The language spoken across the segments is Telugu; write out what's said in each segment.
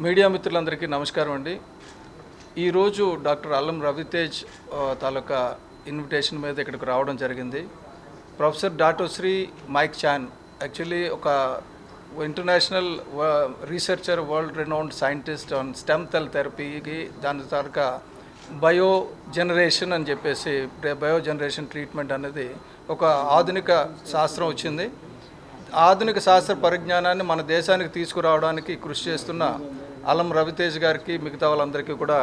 మీడియా మిత్రులందరికీ నమస్కారం అండి. ఈరోజు డాక్టర్ అల్లం రవితేజ్ తాలూకా ఇన్విటేషన్ మీద ఇక్కడికి రావడం జరిగింది. Professor Dato Sri Mike Chan actually ఒక international researcher, world renowned scientist on stem cell థెరపీకి దాని తాలూకా బయో జనరేషన్ అని చెప్పేసి బయో జనరేషన్ ట్రీట్మెంట్ అనేది ఒక ఆధునిక శాస్త్రం వచ్చింది. ఆధునిక శాస్త్ర పరిజ్ఞానాన్ని మన దేశానికి తీసుకురావడానికి కృషి చేస్తున్న అల్లం రవితేజ్ గారికి, మిగతా వాళ్ళందరికీ కూడా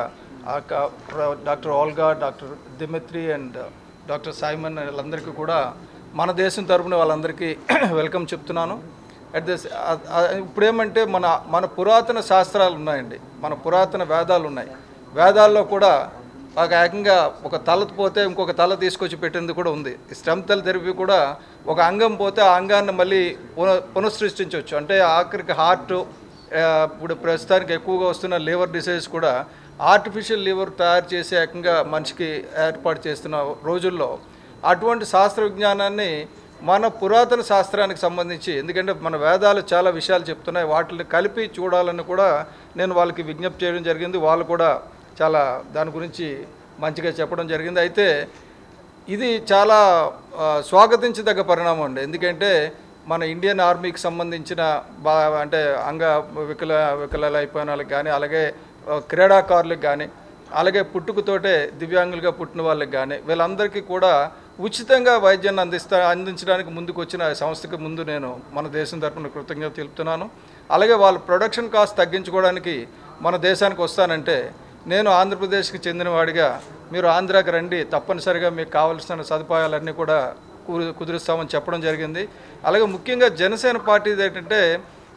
doctor Olga, doctor Dimitri and doctor Simon వాళ్ళందరికీ కూడా మన దేశం తరపున వాళ్ళందరికీ వెల్కమ్ చెప్తున్నాను. ఇప్పుడేమంటే మన పురాతన శాస్త్రాలు ఉన్నాయండి, మన పురాతన వేదాలు ఉన్నాయి. వేదాల్లో కూడా ఏకంగా ఒక తల పోతే ఇంకొక తల తీసుకొచ్చి పెట్టింది కూడా ఉంది. స్టెమ్ సెల్ థెరపీ కూడా ఒక అంగం పోతే ఆ అంగాన్ని మళ్ళీ పునఃసృష్టించవచ్చు. అంటే ఆఖరికి హార్ట్, ఇప్పుడు ప్రస్తుతానికి ఎక్కువగా వస్తున్న లివర్ డిసీజ్ కూడా ఆర్టిఫిషియల్ లివర్ తయారు చేసి ఏకంగా మనిషికి ఏర్పాటు చేస్తున్న రోజుల్లో అటువంటి శాస్త్ర విజ్ఞానాన్ని మన పురాతన శాస్త్రానికి సంబంధించి, ఎందుకంటే మన వేదాలు చాలా విషయాలు చెప్తున్నాయి, వాటిని కలిపి చూడాలని కూడా నేను వాళ్ళకి విజ్ఞప్తి చేయడం జరిగింది. వాళ్ళు కూడా చాలా దాని గురించి మంచిగా చెప్పడం జరిగింది. అయితే ఇది చాలా స్వాగతించదగ్గ పరిణామం అండి. ఎందుకంటే మన ఇండియన్ ఆర్మీకి సంబంధించిన అంటే వికలాలు అయిపోయిన వాళ్ళకి కానీ, అలాగే క్రీడాకారులకు కానీ, అలాగే పుట్టుకతోటే దివ్యాంగులుగా పుట్టిన వాళ్ళకి కానీ, వీళ్ళందరికీ కూడా ఉచితంగా వైద్యాన్ని అందించడానికి ముందుకు వచ్చిన సంస్థకి ముందు నేను మన దేశం తరఫున కృతజ్ఞత తెలుపుతున్నాను. అలాగే వాళ్ళ ప్రొడక్షన్ కాస్ట్ తగ్గించుకోవడానికి మన దేశానికి వస్తానంటే నేను ఆంధ్రప్రదేశ్కి చెందినవాడిగా మీరు ఆంధ్రాకి రండి, తప్పనిసరిగా మీకు కావాల్సిన సదుపాయాలన్నీ కూడా కుదిరిస్తామని చెప్పడం జరిగింది. అలాగే ముఖ్యంగా జనసేన పార్టీది ఏంటంటే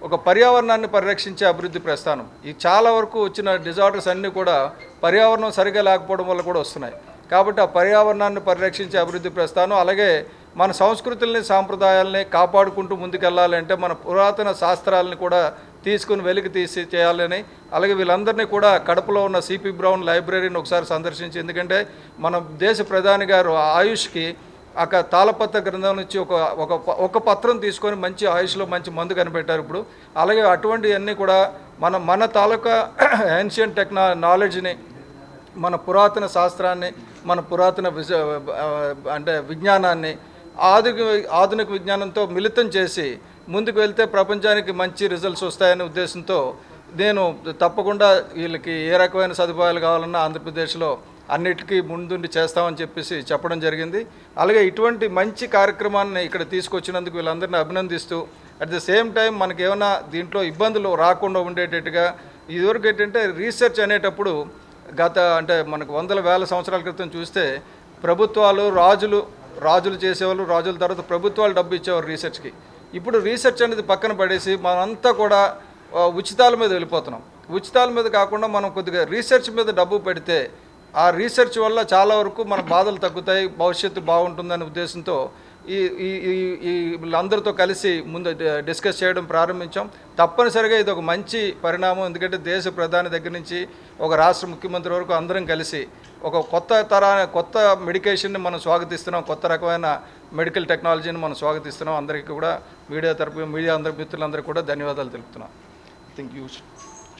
ఒక పర్యావరణాన్ని పరిరక్షించే అభివృద్ధి ప్రస్థానం. ఈ చాలా వరకు వచ్చిన డిజార్డర్స్ అన్నీ కూడా పర్యావరణం సరిగా లేకపోవడం వల్ల కూడా వస్తున్నాయి. కాబట్టి ఆ పర్యావరణాన్ని పరిరక్షించే అభివృద్ధి ప్రస్థానం, అలాగే మన సంస్కృతుల్ని, సాంప్రదాయాలని కాపాడుకుంటూ ముందుకెళ్ళాలంటే మన పురాతన శాస్త్రాలని కూడా తీసుకుని వెలికి తీసి చేయాలని, అలాగే వీళ్ళందరినీ కూడా కడపలో ఉన్న సిపి బ్రౌన్ లైబ్రరీని ఒకసారి సందర్శించి, ఎందుకంటే మన దేశ ప్రధాని గారు ఆయుష్కి తాళపత్ర గ్రంథం నుంచి ఒక పత్రం తీసుకొని మంచి ఆయుష్లో మంచి మందు కనిపెట్టారు ఇప్పుడు. అలాగే అటువంటివన్నీ కూడా మన తాలూకా ఏన్షియంట్ నాలెడ్జ్ని, మన పురాతన శాస్త్రాన్ని, మన పురాతన అంటే విజ్ఞానాన్ని ఆధునిక విజ్ఞానంతో మిళితం చేసి ముందుకు వెళ్తే ప్రపంచానికి మంచి రిజల్ట్స్ వస్తాయనే ఉద్దేశంతో నేను తప్పకుండా వీళ్ళకి ఏ రకమైన సదుపాయాలు కావాలన్నా ఆంధ్రప్రదేశ్లో అన్నిటికీ ముందుండి చేస్తామని చెప్పేసి చెప్పడం జరిగింది. అలాగే ఇటువంటి మంచి కార్యక్రమాన్ని ఇక్కడ తీసుకొచ్చినందుకు వీళ్ళందరినీ అభినందిస్తూ, అట్ ద సేమ్ టైం మనకి ఏమైనా దీంట్లో ఇబ్బందులు రాకుండా ఉండేటట్టుగా, ఇదివరకు ఏంటంటే రీసెర్చ్ అనేటప్పుడు అంటే మనకు వందల వేల సంవత్సరాల క్రితం చూస్తే ప్రభుత్వాలు, రాజులు చేసేవాళ్ళు, రాజుల తర్వాత ప్రభుత్వాలు డబ్బు ఇచ్చేవారు రీసెర్చ్కి. ఇప్పుడు రీసెర్చ్ అనేది పక్కన పడేసి మనంతా కూడా ఉచితాల మీద వెళ్ళిపోతున్నాం. ఉచితాల మీద కాకుండా మనం కొద్దిగా రీసెర్చ్ మీద డబ్బు పెడితే ఆ రీసెర్చ్ వల్ల చాలా వరకు మన బాధలు తగ్గుతాయి, భవిష్యత్తు బాగుంటుందనే ఉద్దేశంతో వీళ్ళందరితో కలిసి ముందు డిస్కస్ చేయడం ప్రారంభించాం. తప్పనిసరిగా ఇది ఒక మంచి పరిణామం. ఎందుకంటే దేశ ప్రధాని దగ్గర నుంచి ఒక రాష్ట్ర ముఖ్యమంత్రి వరకు అందరం కలిసి ఒక కొత్త మెడికేషన్ని మనం స్వాగతిస్తున్నాం, కొత్త రకమైన మెడికల్ టెక్నాలజీని మనం స్వాగతిస్తున్నాం. అందరికీ కూడా మీడియా మిత్రులందరికీ కూడా ధన్యవాదాలు తెలుపుతున్నాం. Thank you.